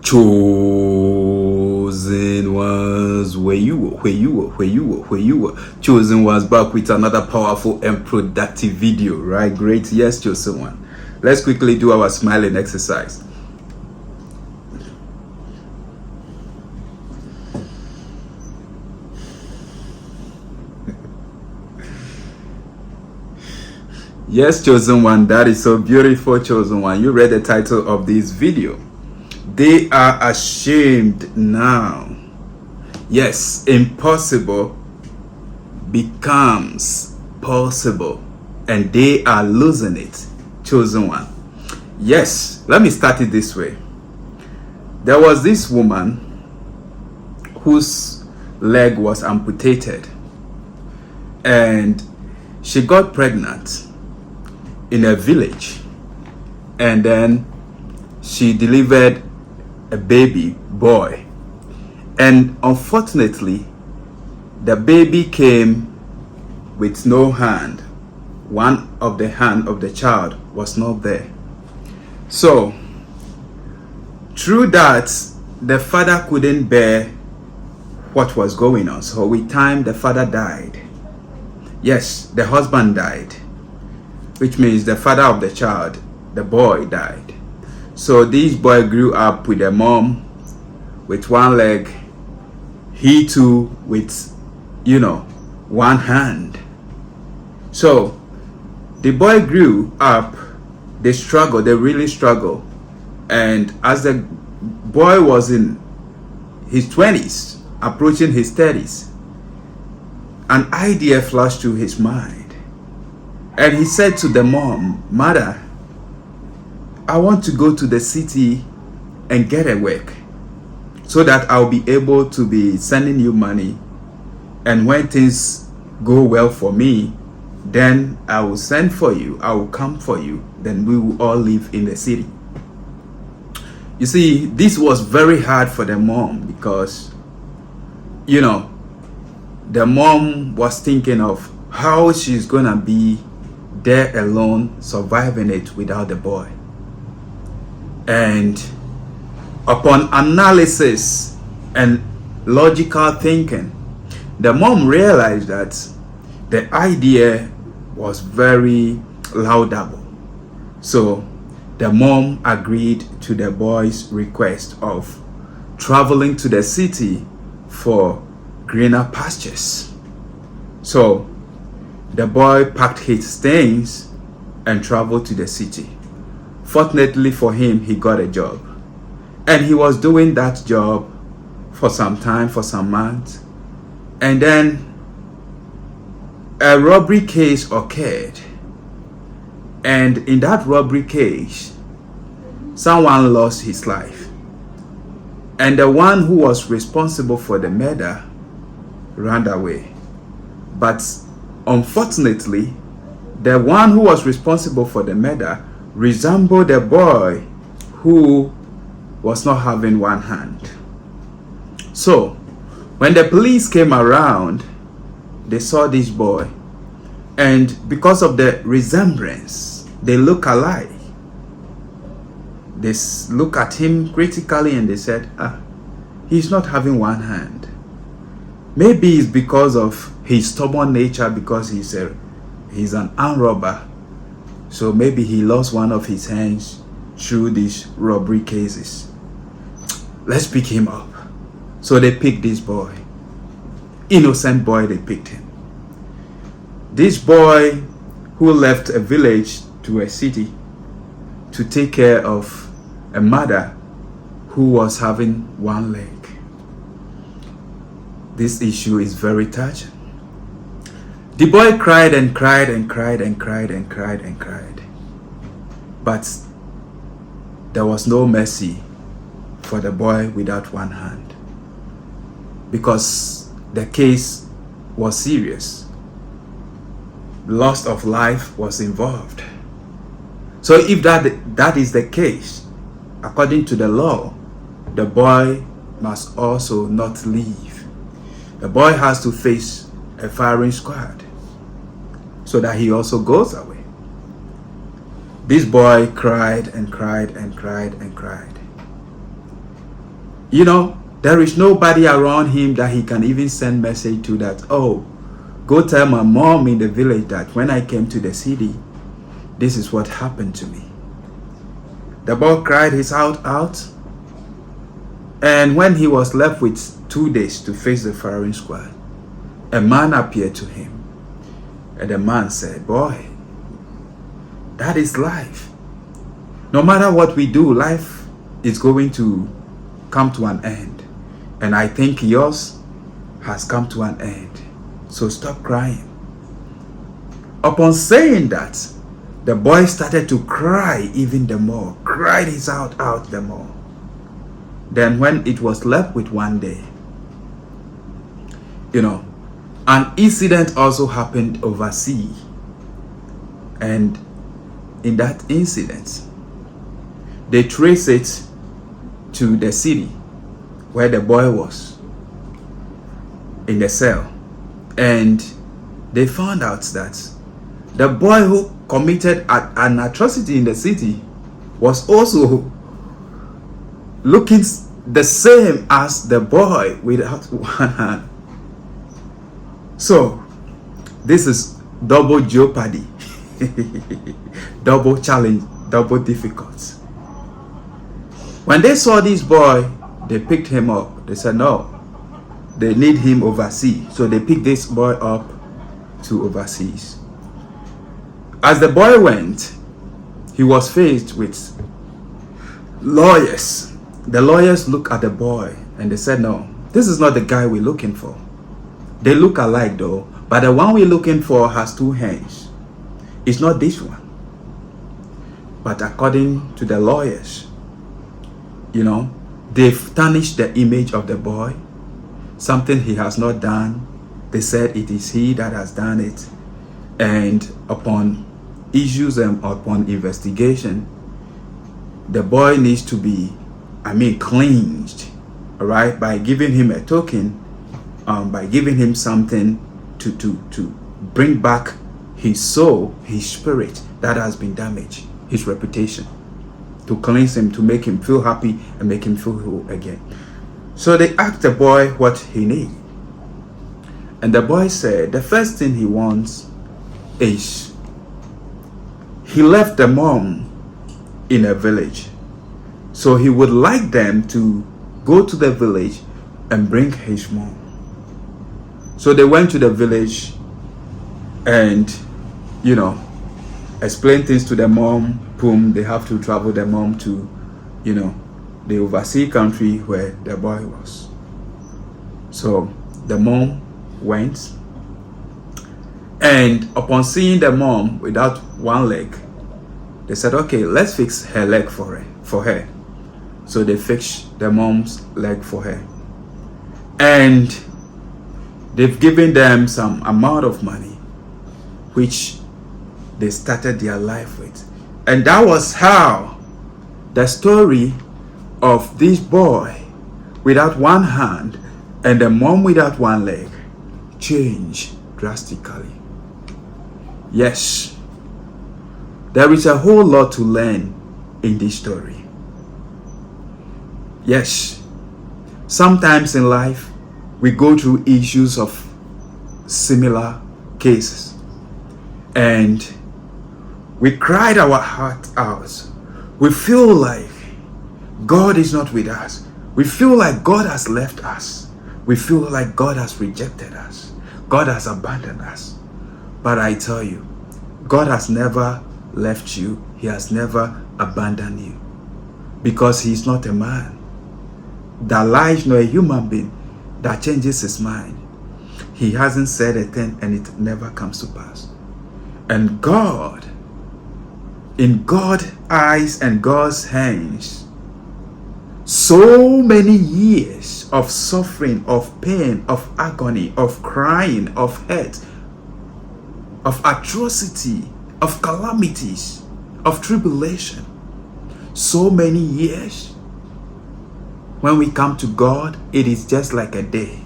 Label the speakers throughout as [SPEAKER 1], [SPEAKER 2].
[SPEAKER 1] Chosen ones, where you were. Chosen ones back with another powerful and productive video, right? Great, yes, chosen one. Let's quickly do our smiling exercise. Yes, chosen one, that is so beautiful, chosen one. You read the title of this video. They are ashamed now. Yes, impossible becomes possible, and they are losing it, chosen one. Yes, let me start it this way. There was this woman whose leg was amputated, and she got pregnant in a village, and then she delivered a baby boy, and unfortunately the baby came with no hand. One of the hand of the child was not there. So through that, the father couldn't bear what was going on, so with time the father died. Yes, the husband died, which means the father of the child, the boy, died. So this boy grew up with a mom with one leg, he too with, one hand. So the boy grew up, they really struggled. And as the boy was in his 20s, approaching his 30s, an idea flashed through his mind. And he said to the mom, "Mother, I want to go to the city and get a work so that I'll be able to be sending you money. And when things go well for me, then I will send for you. I will come for you. Then we will all live in the city." You see, this was very hard for the mom because, the mom was thinking of how she's gonna be there alone, surviving it without the boy. And upon analysis and logical thinking, the mom realized that the idea was very laudable. So the mom agreed to the boy's request of traveling to the city for greener pastures. So the boy packed his things and traveled to the city. Fortunately for him, he got a job. And he was doing that job for some time, for some months. And then a robbery case occurred. And in that robbery case, someone lost his life. And the one who was responsible for the murder ran away. But unfortunately, the one who was responsible for the murder resembled the boy who was not having one hand. So when the police came around, they saw this boy, and because of the resemblance, they look alike. They look at him critically and they said, he's not having one hand. Maybe it's because of his stubborn nature, because he's an armed robber. So maybe he lost one of his hands through these robbery cases. Let's pick him up. So they picked this boy. Innocent boy, they picked him. This boy who left a village to a city to take care of a mother who was having one leg. This issue is very touching. The boy cried and cried and cried and cried and cried and cried. But there was no mercy for the boy without one hand, because the case was serious. Loss of life was involved. So if that is the case, according to the law, the boy must also not leave. The boy has to face a firing squad so that he also goes away. This boy cried and cried and cried and cried. You know, there is nobody around him that he can even send message to that, oh, go tell my mom in the village that when I came to the city, this is what happened to me. The boy cried his heart out. And when he was left with 2 days to face the firing squad, a man appeared to him. And the man said, boy, that is life. No matter what we do, life is going to come to an end. And I think yours has come to an end. So stop crying. Upon saying that, the boy started to cry even the more, cried his heart out the more. Then when it was left with 1 day, you know, an incident also happened overseas. And in that incident, they trace it to the city where the boy was in the cell. And they found out that the boy who committed an atrocity in the city was also looking the same as the boy without one hand. So this is double jeopardy, double challenge, double difficult. When they saw this boy, they picked him up. They said no, they need him overseas. So they picked this boy up to overseas. As the boy went, he was faced with lawyers. The lawyers looked at the boy and they said, no, this is not the guy we're looking for. They look alike though, but the one we're looking for has 2 hands. It's not this one. But according to the lawyers, you know, they've tarnished the image of the boy, something he has not done. They said it is he that has done it. And upon issues and upon investigation, the boy needs to be, cleansed, all right, by giving him a token, by giving him something to bring back his soul, his spirit that has been damaged, his reputation, to cleanse him, to make him feel happy and make him feel whole again. So they asked the boy what he needs. And the boy said the first thing he wants is, he left the mom in a village. So he would like them to go to the village and bring his mom. So they went to the village and, you know, explain things to the mom, whom they have to travel the mom to, you know, the overseas country where the boy was. So the mom went, and upon seeing the mom without one leg, they said, okay, let's fix her leg for her. So they fixed the mom's leg for her. And they've given them some amount of money, which they started their life with. And that was how the story of this boy without one hand and the mom without one leg changed drastically. Yes, there is a whole lot to learn in this story. Yes, sometimes in life we go through issues of similar cases and we cried our heart out. We feel like God is not with us. We feel like God has left us. We feel like God has rejected us. God has abandoned us. But I tell you, God has never left you. He has never abandoned you, because He is not a man that lies, nor a human being that changes his mind. He hasn't said a thing and it never comes to pass. And God, in God's eyes and God's hands, so many years of suffering, of pain, of agony, of crying, of hurt, of atrocity, of calamities, of tribulation, so many years. When we come to God, it is just like a day.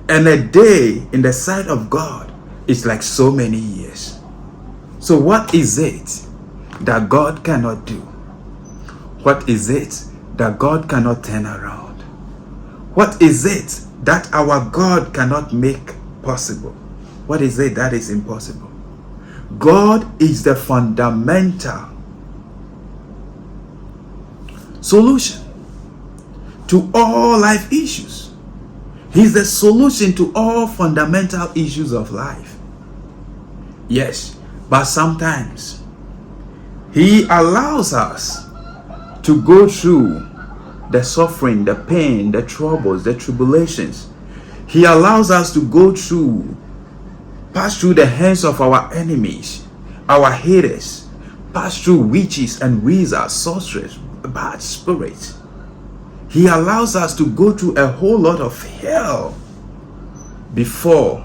[SPEAKER 1] And a day in the sight of God is like so many years. So what is it that God cannot do? What is it that God cannot turn around? What is it that our God cannot make possible? What is it that is impossible? God is the fundamental solution to all life issues. He's the solution to all fundamental issues of life. Yes, but sometimes He allows us to go through the suffering, the pain, the troubles, the tribulations. He allows us to pass through the hands of our enemies, our haters, pass through witches and wizards, sorcerers, bad spirits. He allows us to go through a whole lot of hell before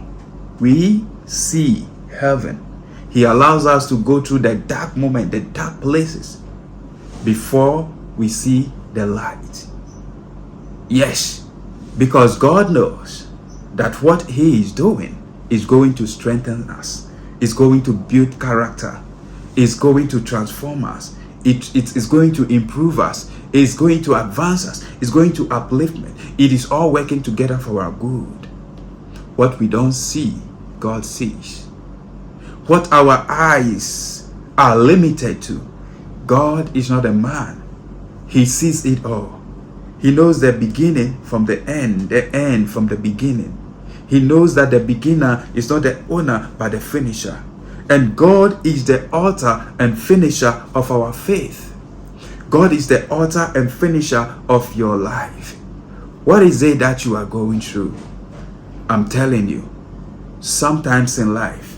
[SPEAKER 1] we see heaven. He allows us to go through the dark moment, the dark places, before we see the light. Yes, because God knows that what He is doing is going to strengthen us, is going to build character, is going to transform us, it is going to improve us, it's going to advance us, it's going to upliftment. It is all working together for our good. What we don't see, God sees. What our eyes are limited to, God is not a man. He sees it all. He knows the beginning from the end from the beginning. He knows that the beginner is not the owner but the finisher. And God is the author and finisher of our faith. God is the author and finisher of your life. What is it that you are going through? I'm telling you, sometimes in life,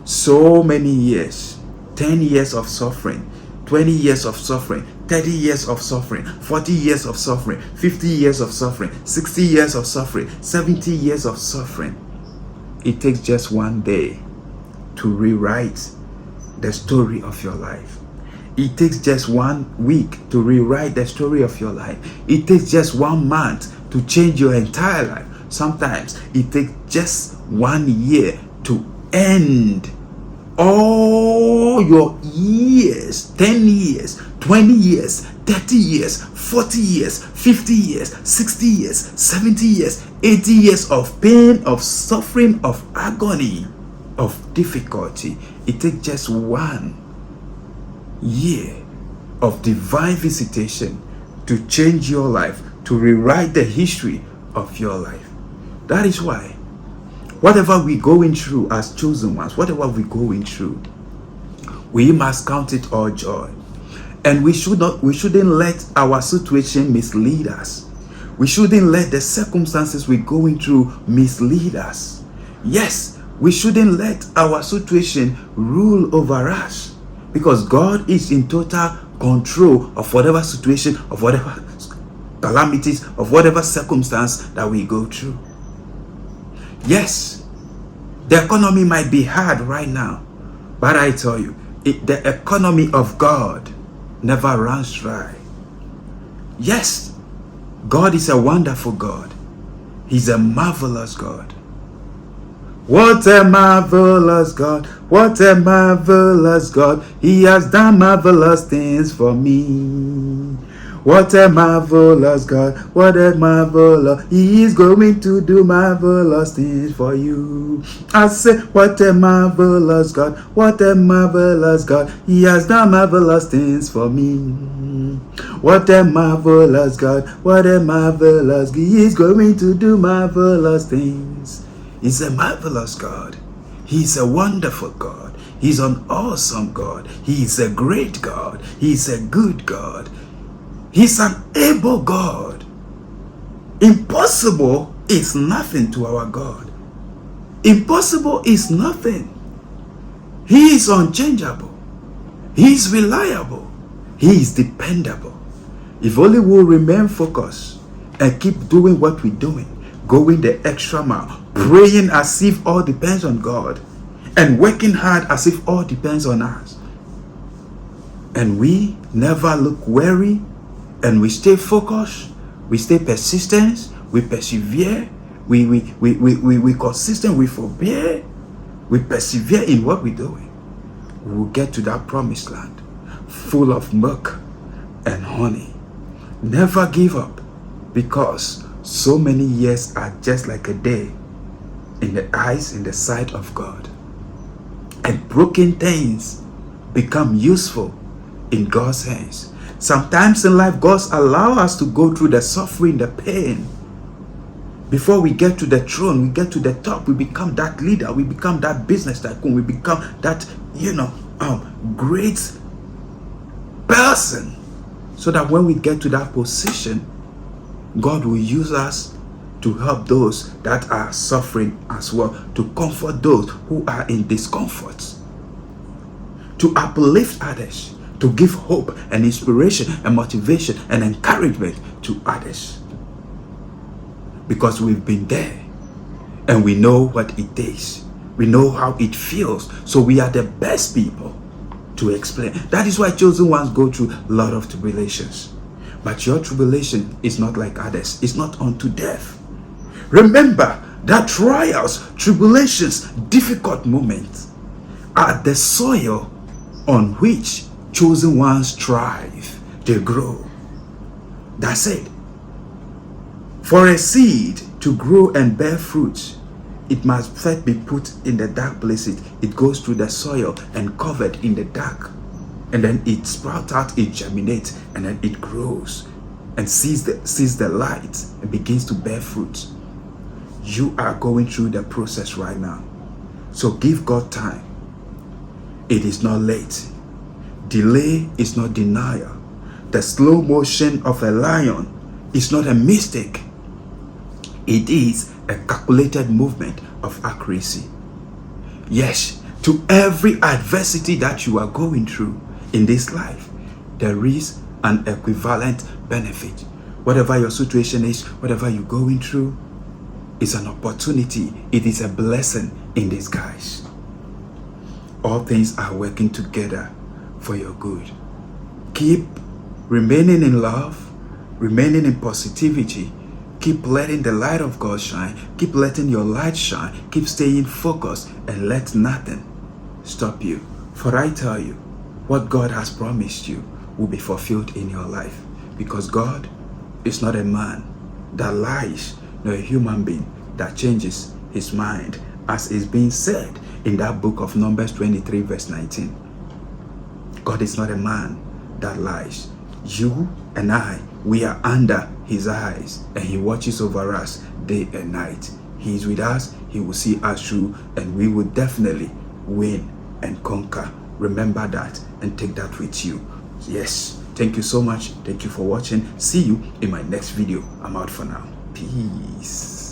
[SPEAKER 1] so many years, 10 years of suffering, 20 years of suffering, 30 years of suffering, 40 years of suffering, 50 years of suffering, 60 years of suffering, 70 years of suffering. It takes just one day to rewrite the story of your life. It takes just 1 week to rewrite the story of your life. It takes just 1 month to change your entire life. Sometimes it takes just 1 year to end all your years, 10 years, 20 years, 30 years, 40 years, 50 years, 60 years, 70 years, 80 years of pain, of suffering, of agony, of difficulty. It takes just 1 year of divine visitation to change your life, to rewrite the history of your life. That is why whatever we're going through as chosen ones, whatever we're going through, we must count it all joy. And we shouldn't let our situation mislead us. We shouldn't let the circumstances we're going through mislead us. Yes, we shouldn't let our situation rule over us, because God is in total control of whatever situation, of whatever calamities, of whatever circumstance that we go through. Yes, the economy might be hard right now, but I tell you, the economy of God never runs dry. Yes, God is a wonderful God. He's a marvelous God. What a marvelous God. What a marvelous God. He has done marvelous things for me. What a marvelous God. What a marvelous. He is going to do marvelous things for you. I say, what a marvelous God. What a marvelous God. He has done marvelous things for me. What a marvelous God. What a marvelous. He is going to do marvelous things. He's a marvelous God. He's a wonderful God. He's an awesome God. He's a great God. He's a good God. He's an able God. Impossible is nothing to our God. Impossible is nothing. He is unchangeable. He is reliable. He is dependable. If only we'll remain focused and keep doing what we're doing, going the extra mile, praying as if all depends on God, and working hard as if all depends on us. And we never look weary, and we stay focused, we stay persistent, we persevere, we consistent, we forbear, we persevere in what we're doing. We will get to that promised land full of milk and honey, Never give up, because so many years are just like a day in the eyes, in the sight of God. And broken things become useful in God's hands. Sometimes in life, God allows us to go through the suffering, the pain. Before we get to the throne, we get to the top, we become that leader, we become that business tycoon, we become that, great person. So that when we get to that position, God will use us to help those that are suffering as well, to comfort those who are in discomfort, to uplift others, to give hope and inspiration and motivation and encouragement to others. Because we've been there and we know what it takes. We know how it feels. So we are the best people to explain. That is why chosen ones go through a lot of tribulations. But your tribulation is not like others. It's not unto death. Remember that trials, tribulations, difficult moments are the soil on which chosen ones thrive. They grow. That's it. For a seed to grow and bear fruit, it must first be put in the dark places. It goes through the soil and covered in the dark. And then it sprouts out, it germinates, and then it grows and sees the light and begins to bear fruit. You are going through the process right now. So give God time. It is not late. Delay is not denial. The slow motion of a lion is not a mistake. It is a calculated movement of accuracy. Yes, to every adversity that you are going through in this life, there is an equivalent benefit. Whatever your situation is, whatever you're going through, is an opportunity. It is a blessing in disguise. All things are working together for your good. Keep remaining in love, remaining in positivity. Keep letting the light of God shine. Keep letting your light shine. Keep staying focused and let nothing stop you. For I tell you, what God has promised you will be fulfilled in your life. Because God is not a man that lies, nor a human being that changes his mind, as is being said in that book of Numbers 23 verse 19. God is not a man that lies. You and I, we are under his eyes, and he watches over us day and night. He is with us. He will see us through, and we will definitely win and conquer. Remember that and take that with you. Yes, thank you so much. Thank you for watching. See you in my next video. I'm out for now. Peace.